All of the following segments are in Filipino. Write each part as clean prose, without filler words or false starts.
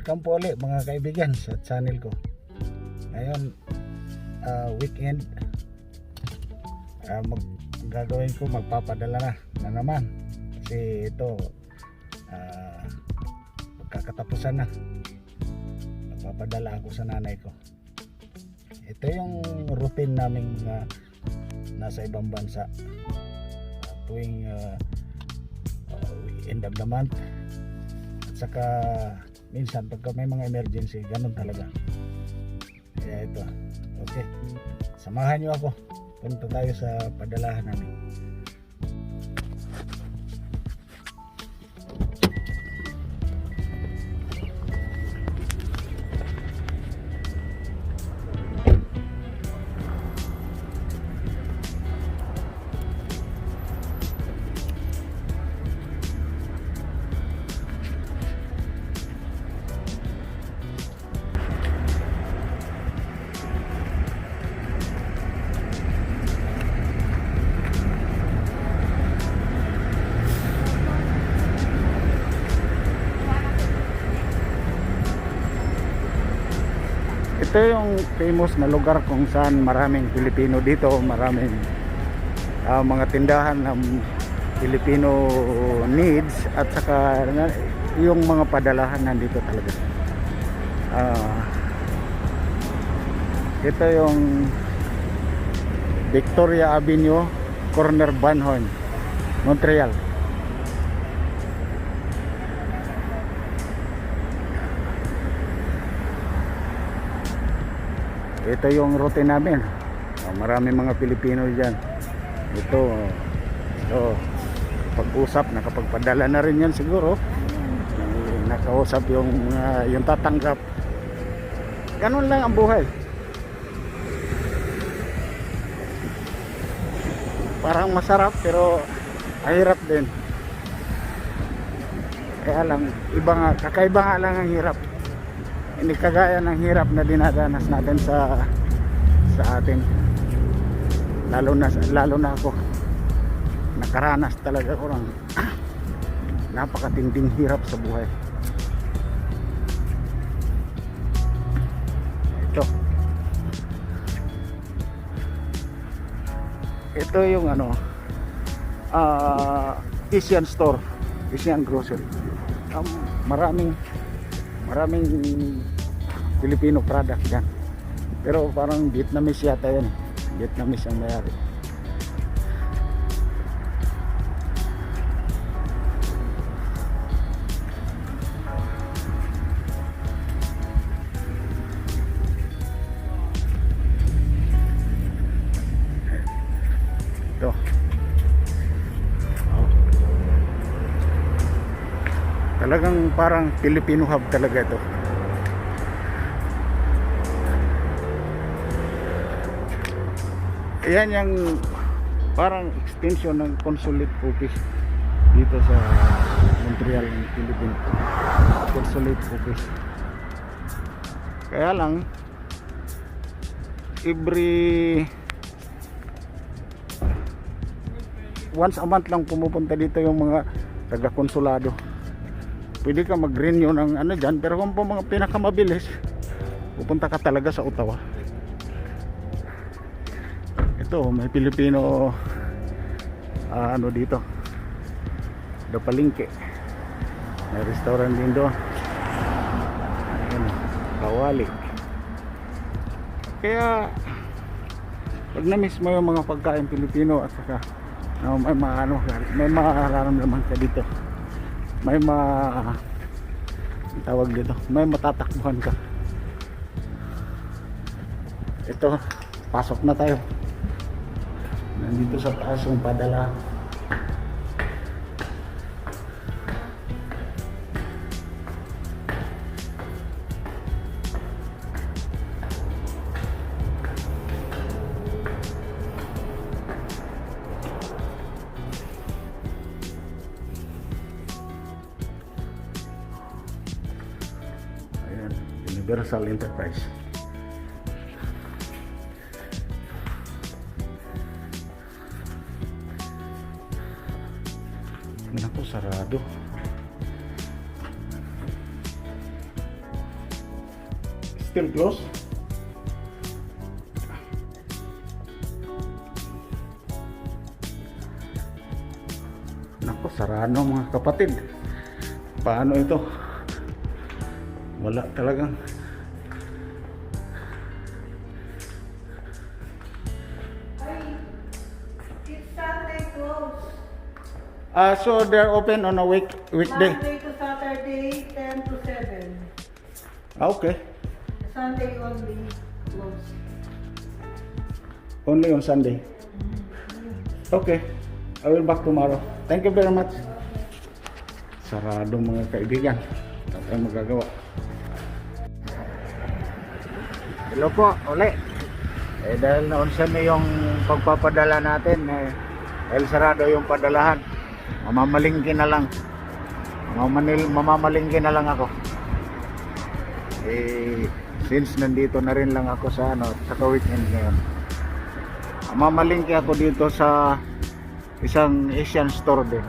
welcome po ulit mga kaibigan sa channel ko. Ngayon, weekend, gagawin ko, magpapadala na naman. Kasi ito, magkakatapusan na. Magpapadala ako sa nanay ko. Ito yung routine naming nasa ibang bansa. Tuwing end of the month. Saka minsan pagka may mga emergency, ganun talaga. Kaya ito, okay, samahan nyo ako, punta tayo sa padalahan namin. Ito yung famous na lugar kung saan maraming Pilipino dito, maraming mga tindahan ng Filipino needs, at saka yung mga padalahan nandito talaga. Ito yung Victoria Avenue, corner Van Horn, Montreal. Ito yung route namin. Marami mga Pilipino dyan. Ito, pag-usap, nakapagpadala na rin yan siguro. Nakausap yung tatanggap. Ganun lang ang buhay. Parang masarap pero mahirap din. Kaya lang, kakaiba nga lang ang hirap. Hindi kagaya ng hirap na dinadanas natin sa atin. Lalo na ako, nakaranas talaga ako ng napakatinding hirap sa buhay. Ito yung Asian store, Asian grocery. Maraming Filipino product dyan, pero parang Vietnamese yata yan. Vietnamese ang mayari. Ito, talagang parang Filipino hub talaga ito. Ayan yung parang extension ng consulate office dito sa Montreal, Philippines. Consulate office. Kaya lang, once a month lang pumupunta dito yung mga taga-konsulado. Pwede ka mag-renew ng dyan, pero kung po mga pinakamabilis, pupunta ka talaga sa Ottawa. Ito, may Pilipino dito, do palengke, may restaurant din doon. Ayan, kawali. Kaya pag na-miss mo yung mga pagkain Pilipino, at saka may mararamdaman ka dito, may tawag dito, may matatakbuhan ka. Ito, pasok na tayo. Nandito sa taas yung padala. Ayan, Universal Enterprise. Naku, sarado. still closed? Nako, sarado mga kapatid. Paano ito? Wala talagang. It's Sunday close. So they're open on a weekday. Monday to Saturday, 10 to 7. Okay. Sunday only close. Only on Sunday. Okay. I will back tomorrow. Thank you very much. Sarado mga kaibigan. Wala tayong magagawa. Hello po, uli. Dahil naunsa na yung pagpapadala natin, dahil sarado yung padalahan. Mamamalingki na lang. Mamamalingki na lang ako. Since nandito na rin lang ako sa weekend ngayon. Mamamalingki ako dito sa isang Asian store din.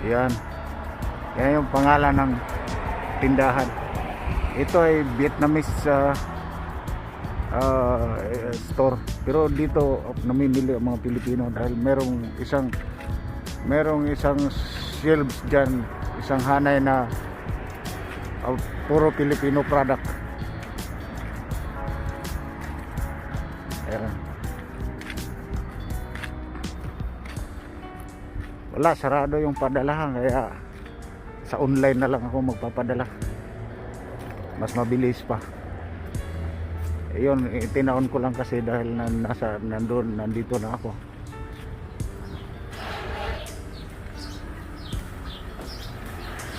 Yan yung pangalan ng tindahan. Ito ay Vietnamese store, pero dito namimili ang mga Pilipino dahil merong isang shelves dyan, isang hanay na puro Filipino product. Ayan. Wala, sarado yung padalahan, kaya sa online na lang ako magpapadala. Mas mabilis pa. Yun, itinaon ko lang kasi dahil nandito na ako.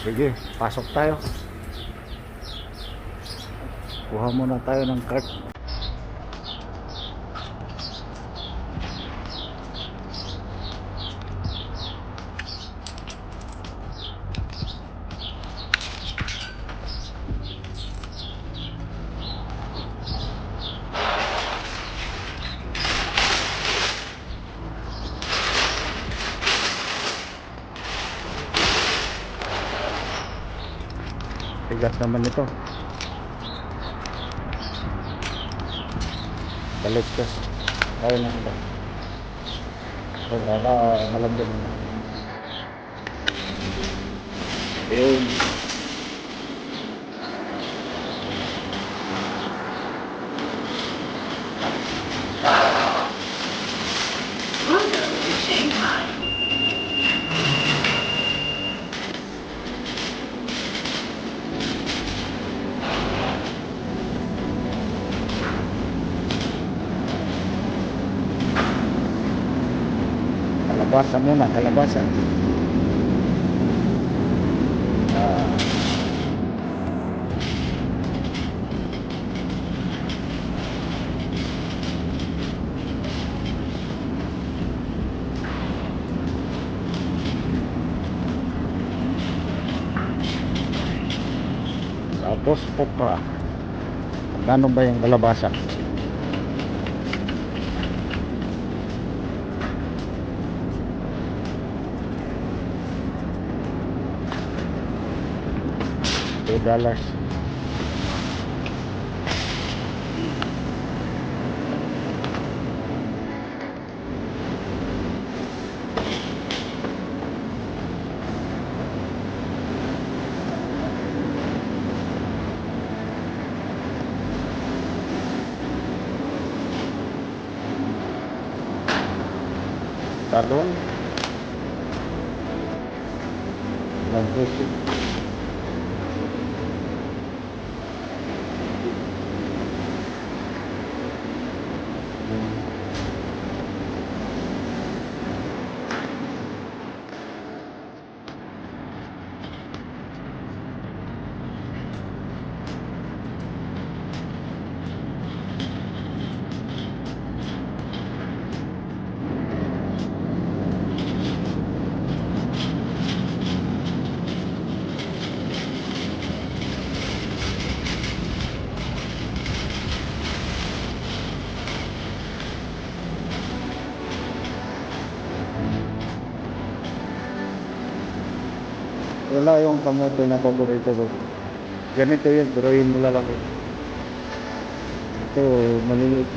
Sige, pasok tayo. Kuha muna tayo ng cart. Tigas naman ito. Balik ka. Kaya na ito. Baka malambot na. Ayun. Kalabasa muna, kalabasa. Tapos okra. Magkano ba yung kalabasa? $2. Talon. Lambutin. Wala yung kamote na paborito ko. Ganito yun, drawing mo lang. Ito, maliliit.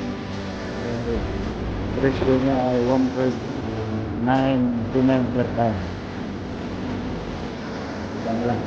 Presyo niya ay 1.99 per time. Yan lang.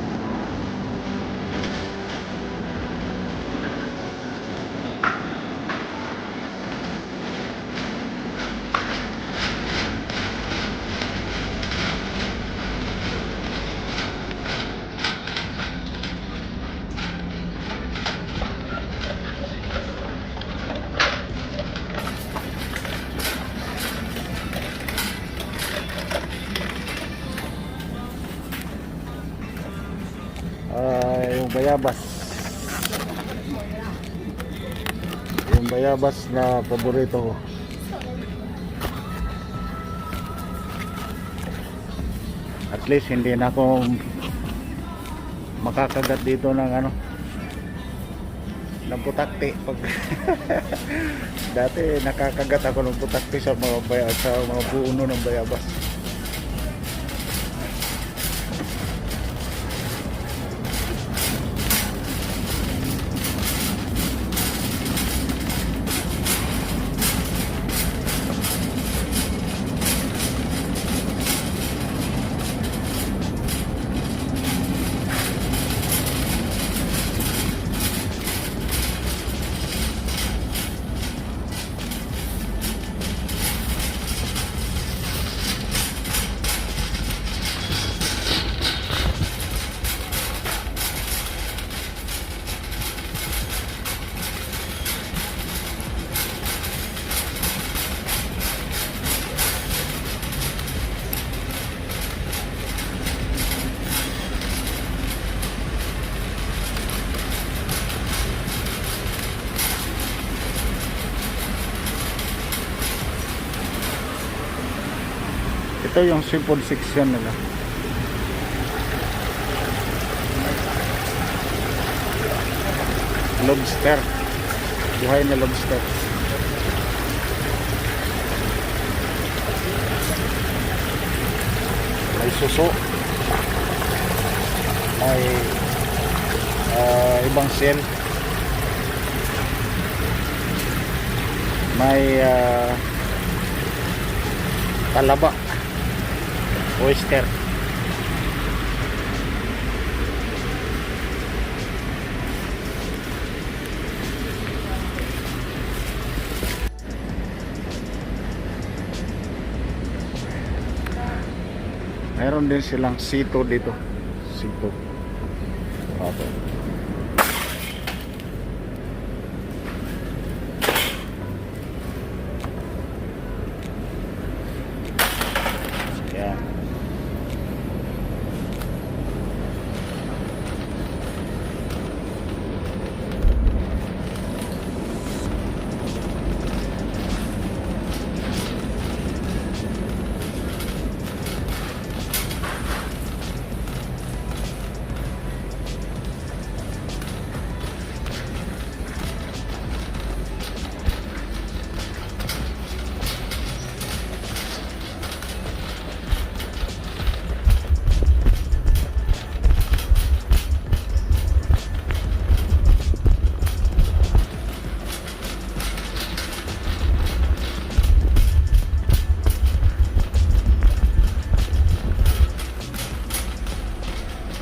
Yung bayabas. Yung bayabas na paborito ko. At least hindi na ako makakagat dito ng ano, ng putakti pag dati nakakagat ako ng putakti sa mga puno ng bayabas. Ito yung seafood section nila. Lobster. Buhay na lobster. May suso. May ibang shell. May talaba. Oyster. Meron din silang sito dito. Sito. Okay. Yan.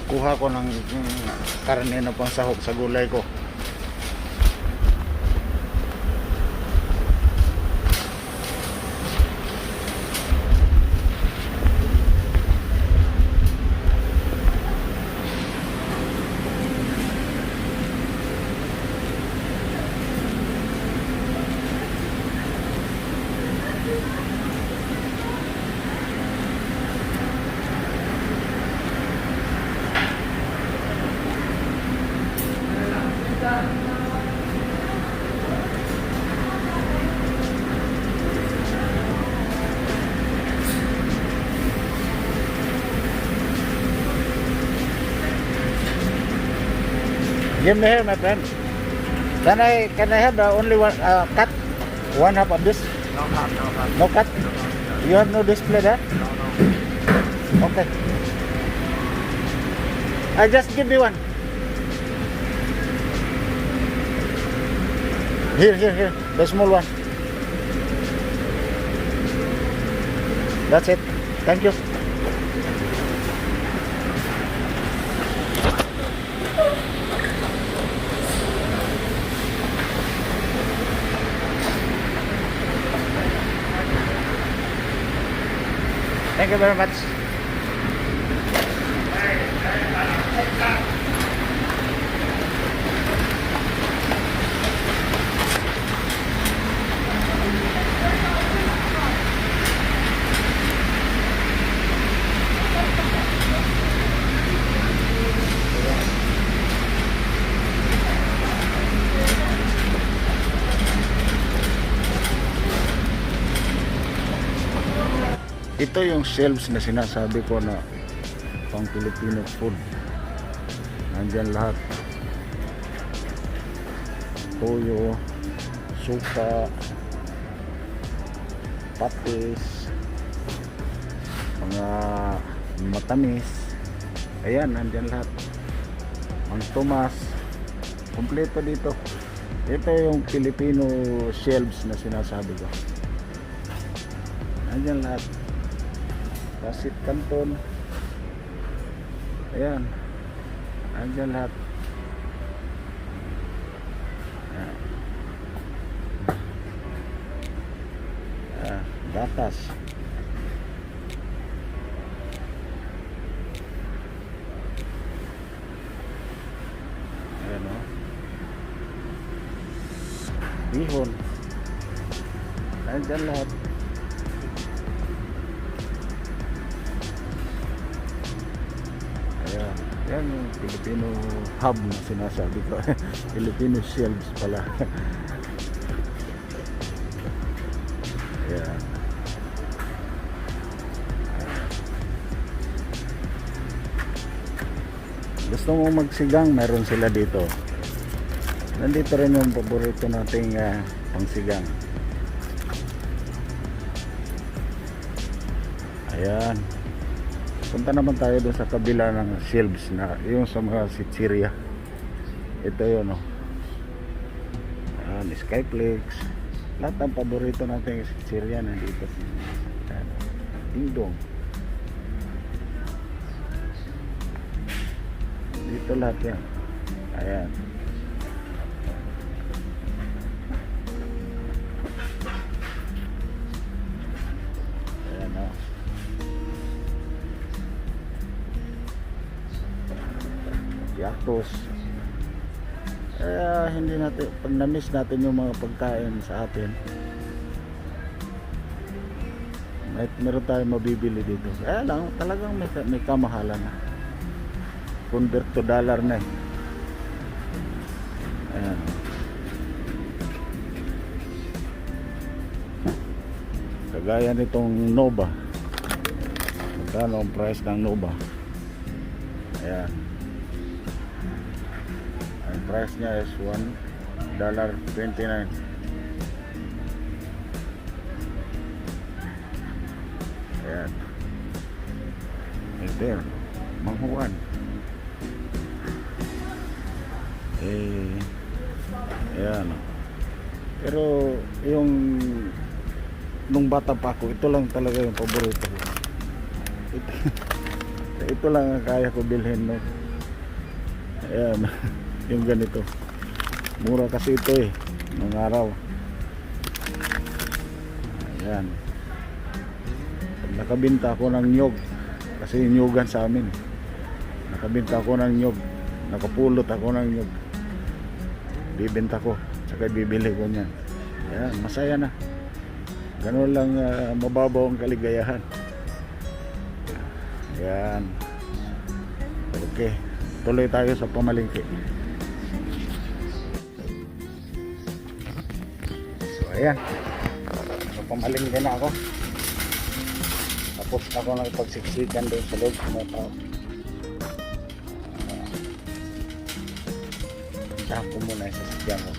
Kuha ko ng karne na pang sahog sa gulay ko. Give me here, my friend. Can I have only one cut? One half of this? No cut, no cut. No cut? You have no display there? No, no. Okay. I just give me one. Here. The small one. That's it. Thank you. Thank you very much. Ito yung shelves na sinasabi ko na pang Filipino food. Nandyan lahat. Toyo, suka, patis, mga matamis. Ayan, nandyan lahat. Ang Tomas, kompleto dito. Ito yung Filipino shelves na sinasabi ko. Nandyan lahat. Pasit Canton. Ayan. Andyan lahat. Ayan. Ayan. Gatas. Ayan o. Bihon. Andyan lahat. Yan yung Filipino hub na sinasabi ko. Filipino shelves pala. Yan. Gusto mo magsigang, meron sila dito. Nandito rin yung paborito nating pangsigang. Ayan. Punta naman tayo doon sa kabila ng shelves na yung sa mga sitsirya. Ito yun, oh. Ayan, Skyflex. Lahat ng paborito natin yung sitsirya nandito. Ayan, Dingdong. Dito lahat yan. Ayan. Ayan, oh. Yatos. Hindi natin, pag na-miss natin yung mga pagkain sa atin, meron tayong mabibili dito. Kaya lang, talagang may kamahalan na. Convert to dollar na eh. Ayan. Kagaya nitong Nova. Magkano ang price ng Nova? Ayan. Ang price niya is $1.29. Ayan. Ito yun. Manghuan. Ayan. Pero yung nung bata pa ako, ito lang talaga yung paborito ko. Ito lang ang kaya ko bilhin, no? Ayan. Yung ganito. Mura kasi ito eh nung araw. Ayan. Nakabinta ako ng nyog kasi nyugan sa amin. Nakabinta ako ng nyog. Nakapulot ako ng nyog. Bibenta ko. Saka bibili ko niyan. Ayan. Masaya na. Ganun lang mababaw ang kaligayahan. Ayan. Okay. Tuloy tayo sa pamalingki. Ayan, so pamalingkin na ako. Tapos ako nakipagsiksikan doon sa loob ng mga tao. Puntahan ko muna yung sasakyan ko.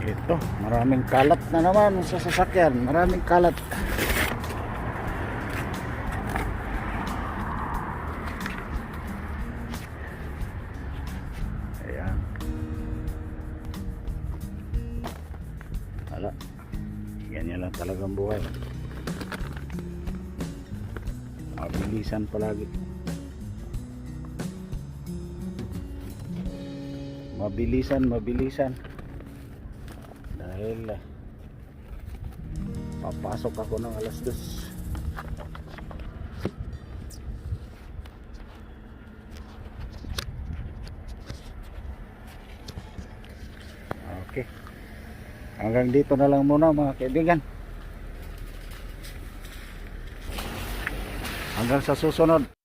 Ito, maraming kalat na naman sa sasakyan. Maraming kalat. Ayan. Wala. Ganyan lang talagang buhay. Mabilisan palagi. Mabilisan. Dahil papasok ako ng alas 2. Okay. Hanggang dito na lang muna mga kaibigan. Hanggang sa susunod.